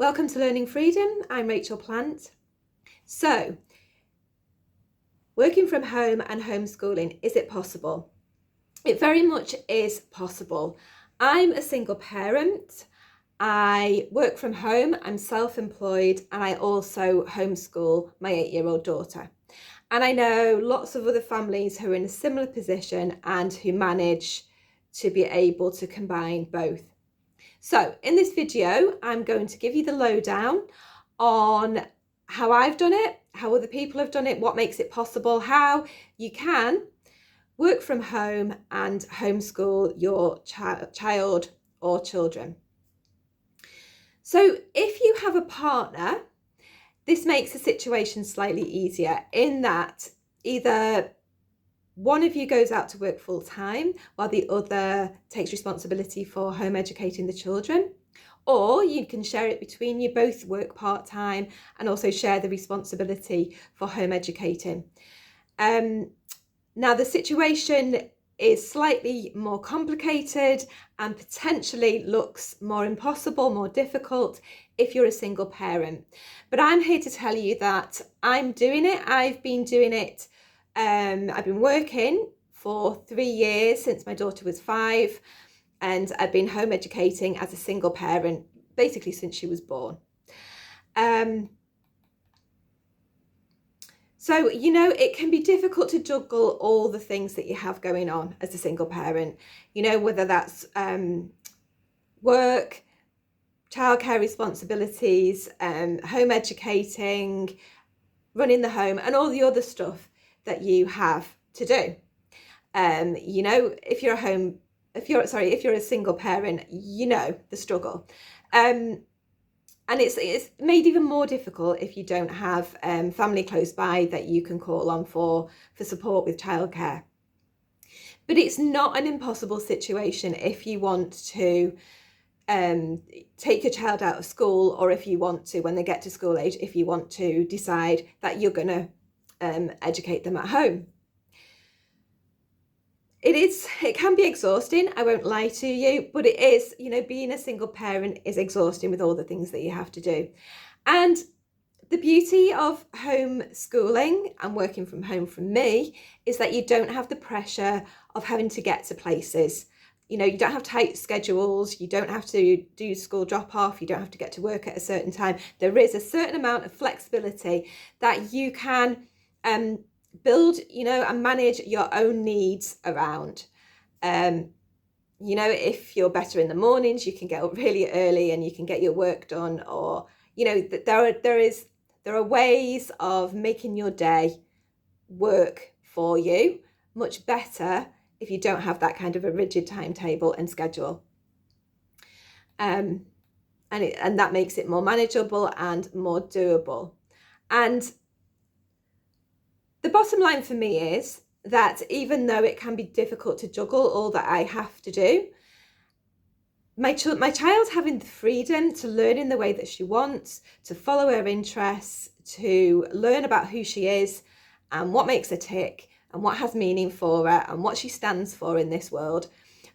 Welcome to Learning Freedom. I'm Rachael Plant. So, working from home and homeschooling, is it possible? It very much is possible. I'm a single parent. I work from home, I'm self-employed, and I also homeschool my 8-year-old daughter. And I know lots of other families who are in a similar position and who manage to be able to combine both. So in this video, I'm going to give you the lowdown on how I've done it, how other people have done it, what makes it possible, how you can work from home and homeschool your child or children. So if you have a partner, this makes the situation slightly easier in that either one of you goes out to work full time while the other takes responsibility for home educating the children, or you can share it between you, both work part time and also share the responsibility for home educating. Now the situation is slightly more complicated and potentially looks more impossible, more difficult if you're a single parent. But I'm here to tell you that I'm doing it. I've been doing it. I've been working for 3 years since my daughter was 5, and I've been home educating as a single parent basically since she was born. So, it can be difficult to juggle all the things that you have going on as a single parent, whether that's work, childcare responsibilities, home educating, running the home, and all the other stuff that you have to do. If you're a single parent, the struggle. And it's made even more difficult if you don't have family close by that you can call on for support with childcare. But it's not an impossible situation if you want to take your child out of school, or if you want to, when they get to school age, if you want to decide that you're going to educate them at home. It can be exhausting, I won't lie to you, but it is, being a single parent is exhausting with all the things that you have to do. And the beauty of homeschooling and working from home from me is that you don't have the pressure of having to get to places. You don't have tight schedules, you don't have to do school drop off, you don't have to get to work at a certain time. There is a certain amount of flexibility that you can build, and manage your own needs around. If you're better in the mornings, you can get up really early and you can get your work done, or, there are ways of making your day work for you much better if you don't have that kind of a rigid timetable and schedule. And that makes it more manageable and more doable. And the bottom line for me is that even though it can be difficult to juggle all that I have to do, my child's having the freedom to learn in the way that she wants, to follow her interests, to learn about who she is and what makes her tick and what has meaning for her and what she stands for in this world,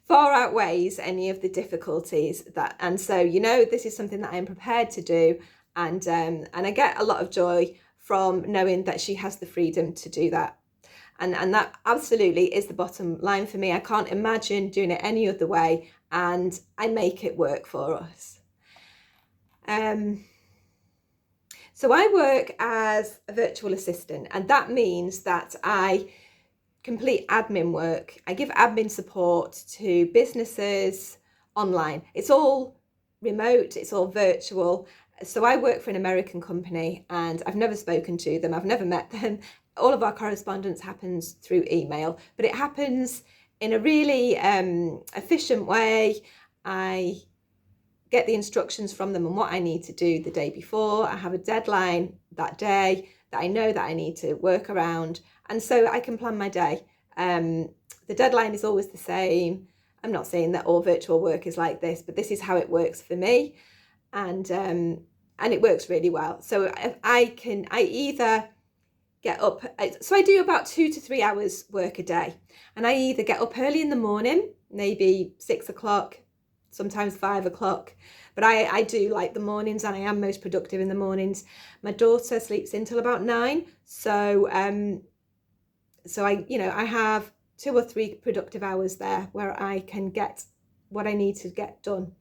far outweighs any of the difficulties and so this is something that I'm prepared to do, and I get a lot of joy from knowing that she has the freedom to do that. And that absolutely is the bottom line for me. I can't imagine doing it any other way, and I make it work for us. So I work as a virtual assistant, and that means that I complete admin work. I give admin support to businesses online. It's all remote, it's all virtual. So I work for an American company, and I've never spoken to them, I've never met them. All of our correspondence happens through email, but it happens in a really efficient way. I get the instructions from them on what I need to do the day before. I have a deadline that day that I know that I need to work around, and so I can plan my day. The deadline is always the same. I'm not saying that all virtual work is like this, but this is how it works for me. And it works really well. So I either get up, so I do about 2 to 3 hours work a day, and I either get up early in the morning, maybe 6 o'clock, sometimes 5 o'clock. But I do like the mornings, and I am most productive in the mornings. My daughter sleeps until about 9. So I have 2 or 3 productive hours there where I can get what I need to get done.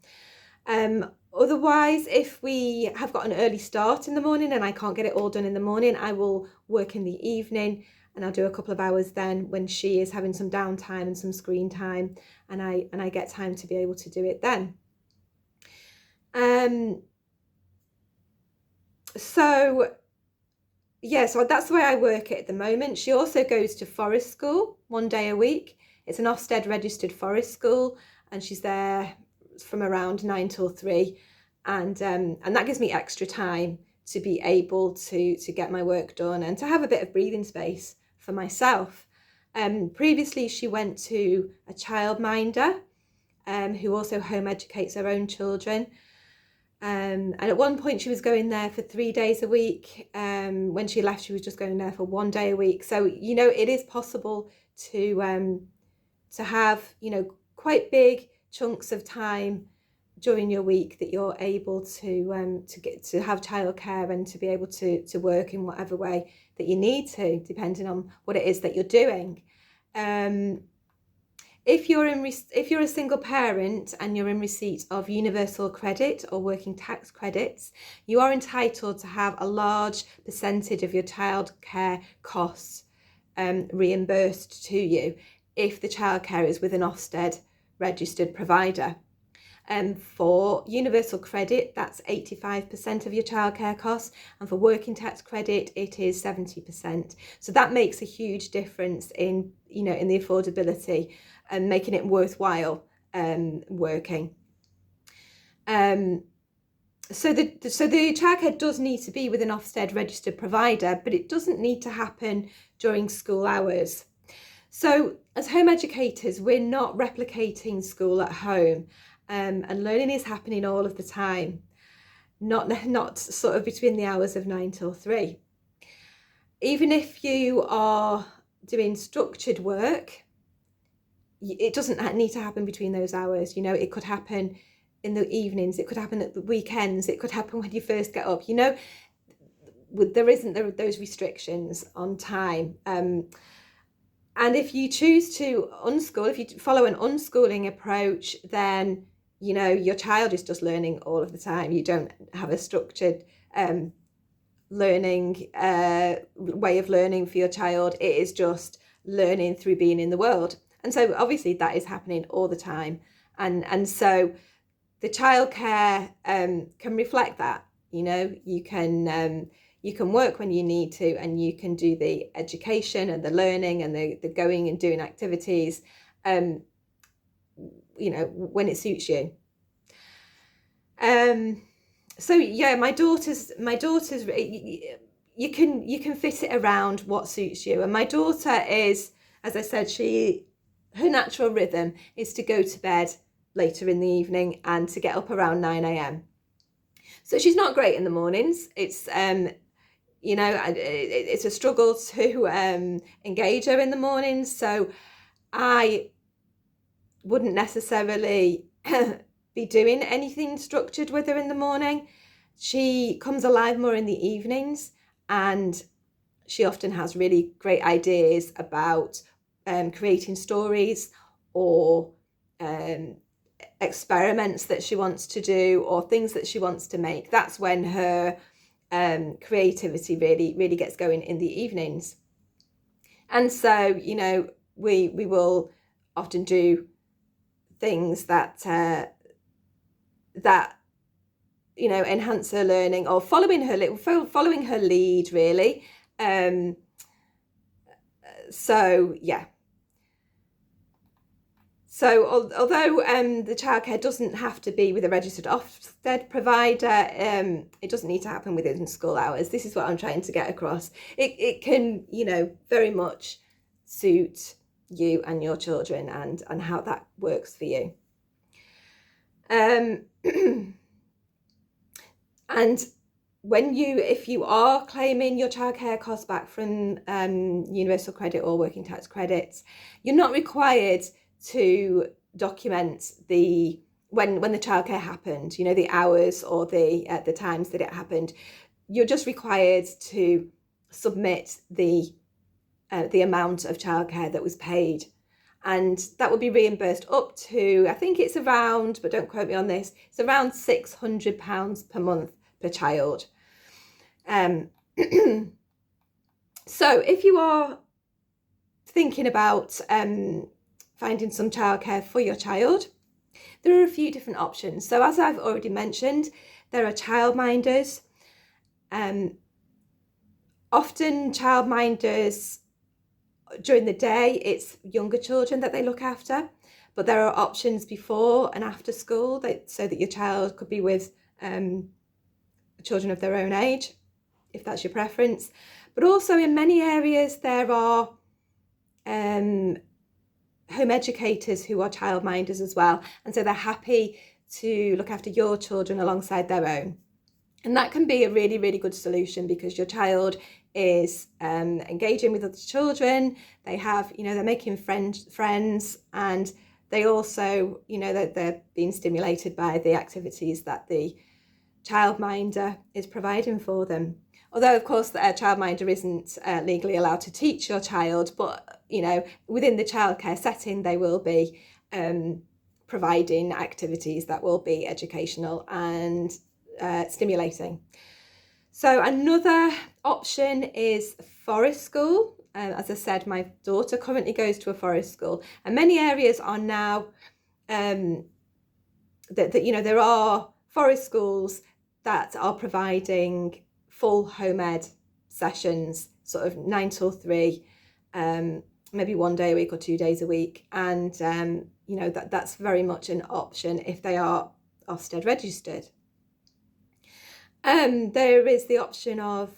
Otherwise, if we have got an early start in the morning and I can't get it all done in the morning, I will work in the evening, and I'll do a couple of hours then when she is having some downtime and some screen time, and I get time to be able to do it then. So that's the way I work it at the moment. She also goes to forest school 1 day a week. It's an Ofsted registered forest school, and she's there from around 9 till 3, and that gives me extra time to be able to get my work done and to have a bit of breathing space for myself. Previously, she went to a childminder who also home educates her own children. And at one point she was going there for 3 days a week. When she left, she was just going there for 1 day a week. So, it is possible to have, quite big chunks of time during your week that you're able to get to have childcare and to be able to work in whatever way that you need to, depending on what it is that you're doing. If you're a single parent and you're in receipt of universal credit or working tax credits, you are entitled to have a large percentage of your childcare costs reimbursed to you if the childcare is with an Ofsted registered provider. For universal credit, that's 85% of your childcare costs, and for working tax credit, it is 70%. So that makes a huge difference in the affordability and making it worthwhile working. So the childcare does need to be with an Ofsted registered provider, but it doesn't need to happen during school hours. So as home educators, we're not replicating school at home, and learning is happening all of the time, not sort of between the hours of 9 till 3. Even if you are doing structured work, it doesn't need to happen between those hours. It could happen in the evenings, it could happen at the weekends, it could happen when you first get up. There isn't those restrictions on time. And if you choose to unschool, if you follow an unschooling approach, then your child is just learning all of the time. You don't have a structured learning way of learning for your child. It is just learning through being in the world. And so obviously that is happening all the time. And so the childcare can reflect that. You can work when you need to, and you can do the education and the learning and the going and doing activities when it suits you. So yeah, my daughter's you can fit it around what suits you. And my daughter is, as I said, her natural rhythm is to go to bed later in the evening and to get up around 9 a.m. So she's not great in the mornings. It's it's a struggle to engage her in the mornings. So I wouldn't necessarily be doing anything structured with her in the morning. She comes alive more in the evenings, and she often has really great ideas about creating stories or experiments that she wants to do or things that she wants to make. That's when her creativity really gets going in the evenings. And so we will often do things that enhance her learning, or following her lead really. So yeah. So although the childcare doesn't have to be with a registered Ofsted provider, it doesn't need to happen within school hours. This is what I'm trying to get across. It can, very much suit you and your children and how that works for you. And if you are claiming your childcare costs back from universal credit or working tax credits, you're not required to document the when the childcare happened, you know, the hours or the times that it happened, you're just required to submit the amount of childcare that was paid, and that will be reimbursed up to, I think it's around, but don't quote me on this, it's around £600 per month per child. So if you are thinking about finding some childcare for your child, there are a few different options. So as I've already mentioned, there are childminders. Often childminders, during the day, it's younger children that they look after, but there are options before and after school so that your child could be with children of their own age, if that's your preference. But also in many areas there are home educators who are childminders as well, and so they're happy to look after your children alongside their own. And that can be a really, really good solution, because your child is engaging with other children. They have, you know, they're making friends, and they also, you know, they're being stimulated by the activities that the childminder is providing for them. Although, of course, a childminder isn't legally allowed to teach your child, but, you know, within the childcare setting, they will be providing activities that will be educational and stimulating. So another option is forest school. As I said, my daughter currently goes to a forest school, and many areas are now that you know, there are forest schools that are providing full home ed sessions, sort of 9 till 3, maybe 1 day a week or 2 days a week, and you know, that's very much an option if they are Ofsted registered. There is the option of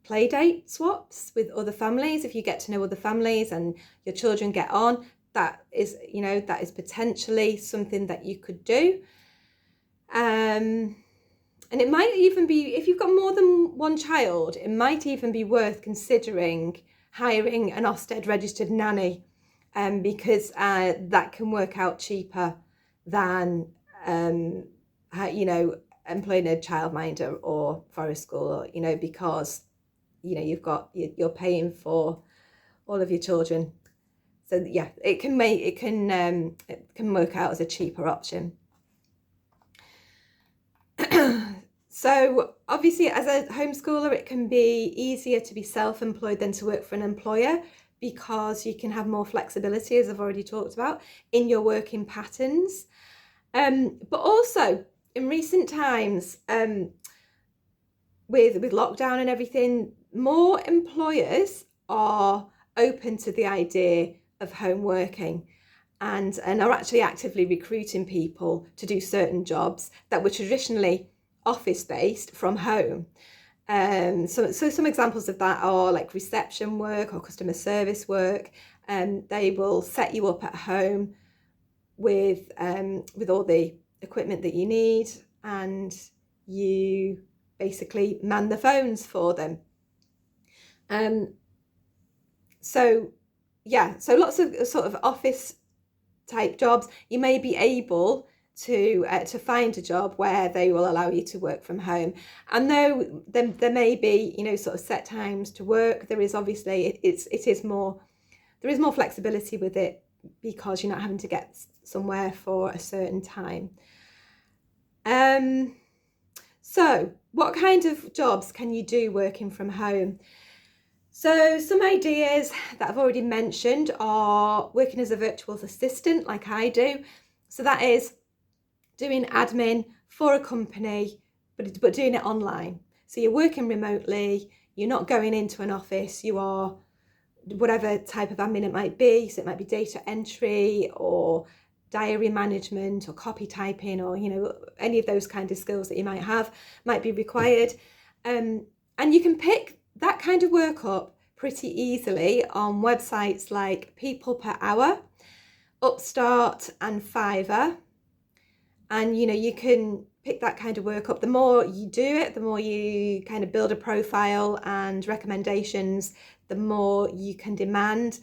playdate swaps with other families. If you get to know other families and your children get on, that is, you know, that is potentially something that you could do. And it might even be, if you've got more than one child, it might even be worth considering hiring an Ofsted registered nanny, because that can work out cheaper than, you know, employing a childminder or forest school, you know, because, you know, you're paying for all of your children. So yeah, it can work out as a cheaper option. So obviously, as a homeschooler, it can be easier to be self-employed than to work for an employer, because you can have more flexibility, as I've already talked about, in your working patterns. But also in recent times, with lockdown and everything, more employers are open to the idea of home working, and are actually actively recruiting people to do certain jobs that were traditionally office-based from home. So some examples of that are like reception work or customer service work. They will set you up at home with all the equipment that you need, and you basically man the phones for them. So lots of sort of office type jobs. You may be able to find a job where they will allow you to work from home, and though there may be, you know, sort of set times to work, there is obviously there is more flexibility with it, because you're not having to get somewhere for a certain time. So what kind of jobs can you do working from home? So some ideas that I've already mentioned are working as a virtual assistant, like I do. So that is doing admin for a company, but doing it online. So you're working remotely, you're not going into an office, you are whatever type of admin it might be. So it might be data entry or diary management or copy typing, or, you know, any of those kind of skills that you might have might be required. And you can pick that kind of work up pretty easily on websites like People Per Hour, Upstart and Fiverr. And, you know, you can pick that kind of work up. The more you do it, the more you kind of build a profile and recommendations, the more you can demand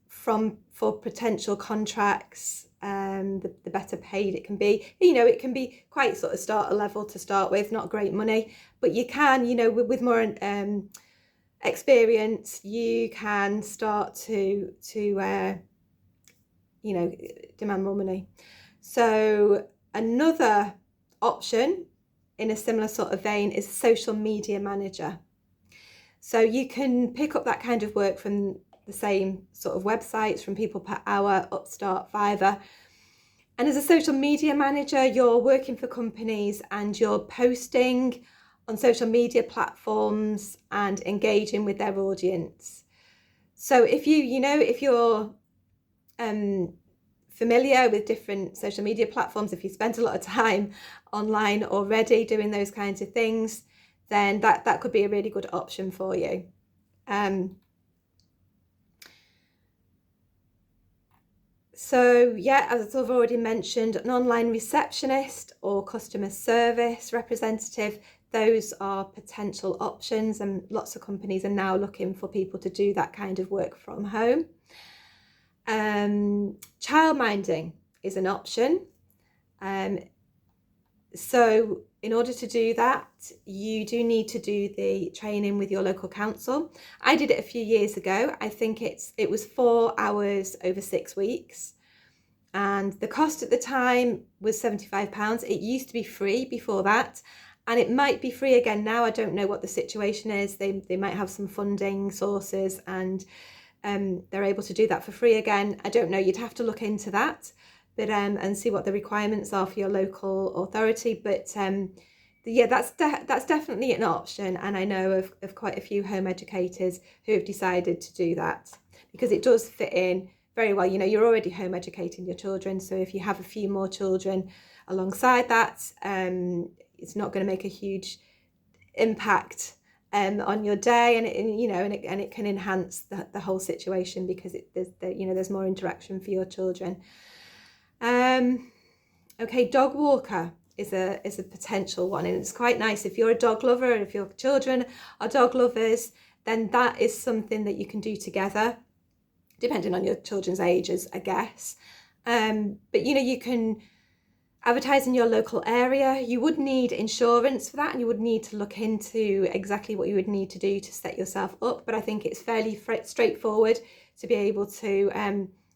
for potential contracts the better paid it can be. You know, it can be quite sort of starter level to start with, not great money, but you can, you know, with more experience, you can start to you know, demand more money. So another option in a similar sort of vein is social media manager. So you can pick up that kind of work from the same sort of websites, from People Per Hour, Upstart, Fiverr. And as a social media manager, you're working for companies and you're posting on social media platforms and engaging with their audience. So if you're familiar with different social media platforms, if you spent a lot of time online already doing those kinds of things, then that could be a really good option for you. So yeah, as I've already mentioned, an online receptionist or customer service representative, those are potential options, and lots of companies are now looking for people to do that kind of work from home. Childminding is an option. So in order to do that, you do need to do the training with your local council. I did it a few years ago. I think it was 4 hours over 6 weeks. And the cost at the time was £75. It used to be free before that. And it might be free again now. I don't know what the situation is. They might have some funding sources and they're able to do that for free again. I don't know. You'd have to look into that. But and see what the requirements are for your local authority. But yeah, that's definitely an option, and I know of quite a few home educators who have decided to do that because it does fit in very well. You know, you're already home educating your children, so if you have a few more children alongside that, it's not going to make a huge impact on your day, and it can enhance the whole situation because there's more interaction for your children. Okay, dog walker is a potential one, and it's quite nice if you're a dog lover and if your children are dog lovers, then that is something that you can do together, depending on your children's ages, I guess. But you can advertise in your local area. You would need insurance for that, and you would need to look into exactly what you would need to do to set yourself up. But I think it's fairly straightforward to be able to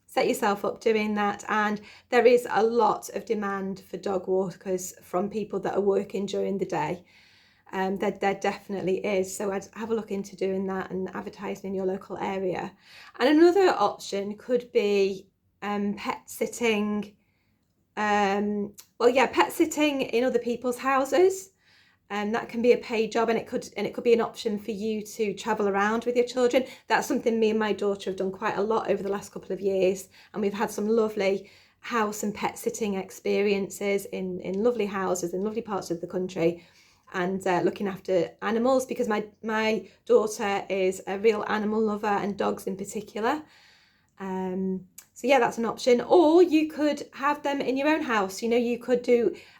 set yourself up doing that, and there is a lot of demand for dog walkers from people that are working during the day. There definitely is, so I'd have a look into doing that and advertising in your local area. And another option could be pet sitting. Pet sitting in other people's houses. That can be a paid job, and it could be an option for you to travel around with your children. That's something me and my daughter have done quite a lot over the last couple of years, and we've had some lovely house and pet sitting experiences in lovely houses in lovely parts of the country, and looking after animals, because my daughter is a real animal lover, and dogs in particular. So yeah, that's an option. Or you could have them in your own house. You could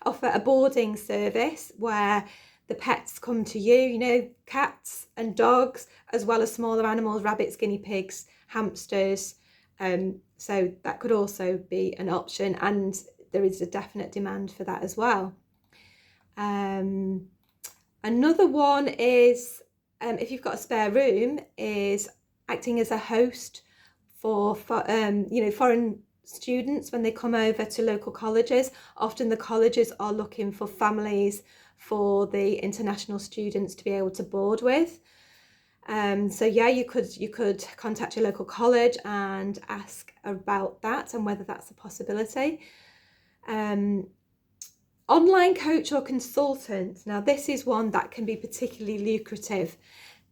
offer a boarding service where the pets come to you, cats and dogs, as well as smaller animals, rabbits, guinea pigs, hamsters. So that could also be an option, and there is a definite demand for that as well. Another one is, if you've got a spare room, is acting as a host for foreign students when they come over to local colleges. Often the colleges are looking for families for the international students to be able to board with. So yeah, you could contact your local college and ask about that and whether that's a possibility. Online coach or consultant. Now this is one that can be particularly lucrative.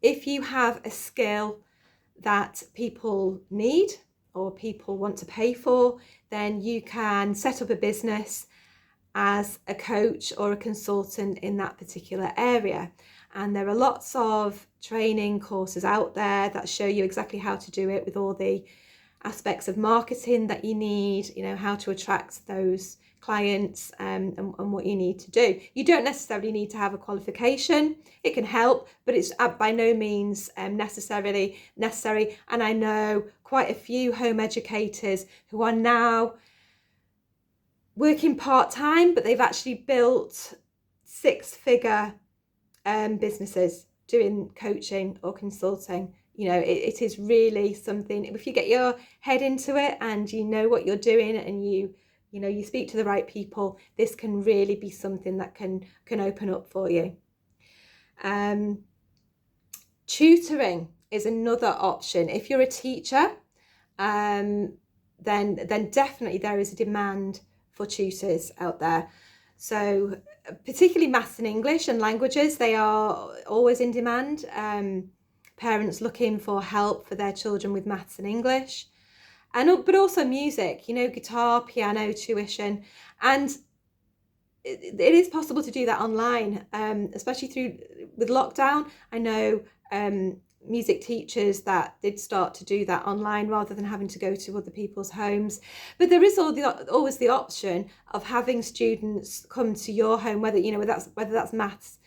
If you have a skill that people need or people want to pay for, then you can set up a business as a coach or a consultant in that particular area. And there are lots of training courses out there that show you exactly how to do it, with all the aspects of marketing that you need, how to attract those clients, and what you need to do. You don't necessarily need to have a qualification. It can help, but it's by no means necessary. And I know quite a few home educators who are now working part-time, but they've actually built 6-figure businesses doing coaching or consulting. It is really something, if you get your head into it and you know what you're doing and you speak to the right people, this can really be something that can open up for you. Tutoring is another option. If you're a teacher, then definitely there is a demand for tutors out there. So particularly maths and English and languages, they are always in demand. Parents looking for help for their children with maths and English, but also music, guitar, piano, tuition. And it is possible to do that online, especially with lockdown. I know music teachers that did start to do that online rather than having to go to other people's homes. But there is always the option of having students come to your home, whether that's maths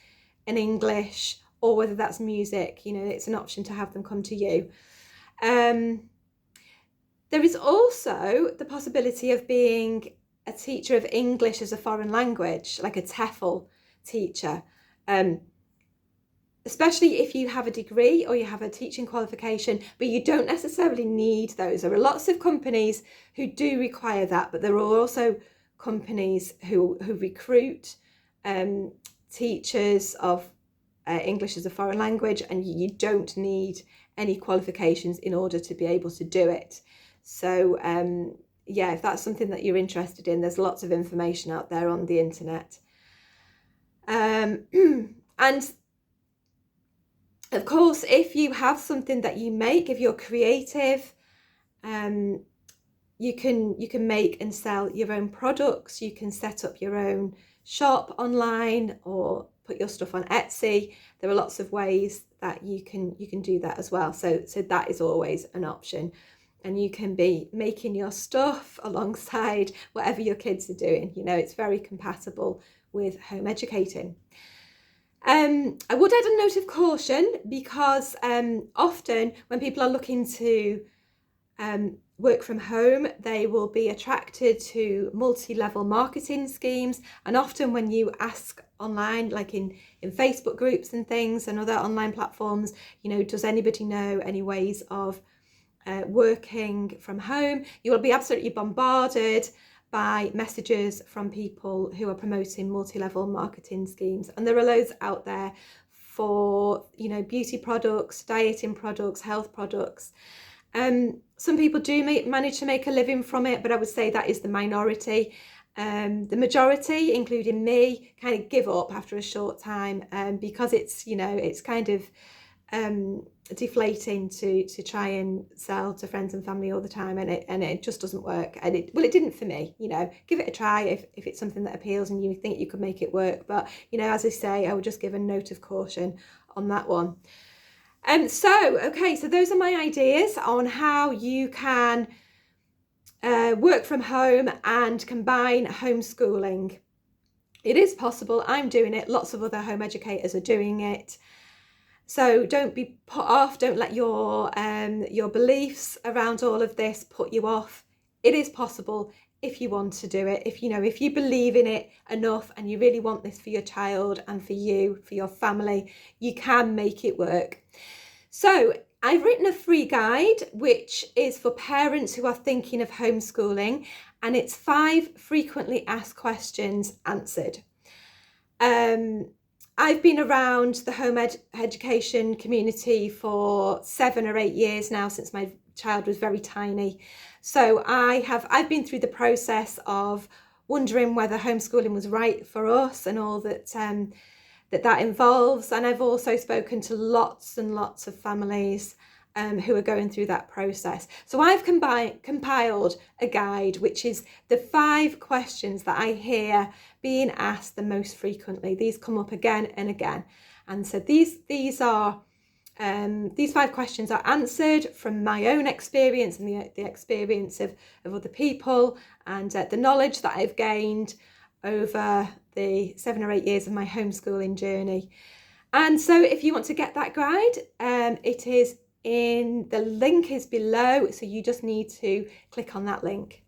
and English or whether that's music. It's an option to have them come to you. There is also the possibility of being a teacher of English as a foreign language, like a TEFL teacher. Especially if you have a degree or you have a teaching qualification, but you don't necessarily need those. There are lots of companies who do require that, but there are also companies who recruit teachers of English as a foreign language, and you don't need any qualifications in order to be able to do it. So if that's something that you're interested in, there's lots of information out there on the internet. And of course, if you have something that you make, if you're creative, you can make and sell your own products. You can set up your own shop online or put your stuff on Etsy. There are lots of ways that you can do that as well. So that is always an option. And you can be making your stuff alongside whatever your kids are doing. It's very compatible with home educating. I would add a note of caution because often when people are looking to work from home, they will be attracted to multi-level marketing schemes. And often when you ask online, like in Facebook groups and things and other online platforms, does anybody know any ways of working from home? You will be absolutely bombarded by messages from people who are promoting multi-level marketing schemes, and there are loads out there for beauty products, dieting products, health products. Some people do manage to make a living from it, but I would say that is the minority. The majority, including me, kind of give up after a short time because it's kind of deflating to try and sell to friends and family all the time, and it just doesn't work. And it didn't for me. Give it a try if it's something that appeals and you think you could make it work. But as I say, I would just give a note of caution on that one. So those are my ideas on how you can work from home and combine homeschooling. It is possible. I'm doing it. Lots of other home educators are doing it. So don't be put off. Don't let your beliefs around all of this put you off. It is possible if you want to do it. If you believe in it enough and you really want this for your child and for you, for your family, you can make it work. So I've written a free guide, which is for parents who are thinking of homeschooling, and it's 5 frequently asked questions answered. I've been around the home education community for 7 or 8 years now, since my child was very tiny. So I've been through the process of wondering whether homeschooling was right for us and all that that involves. And I've also spoken to lots and lots of families who are going through that process. So I've compiled a guide, which is the 5 questions that I hear being asked the most frequently. These come up again and again. And so these 5 questions are answered from my own experience and the experience of other people, and the knowledge that I've gained over the 7 or 8 years of my homeschooling journey. And so if you want to get that guide, the link is below, so you just need to click on that link.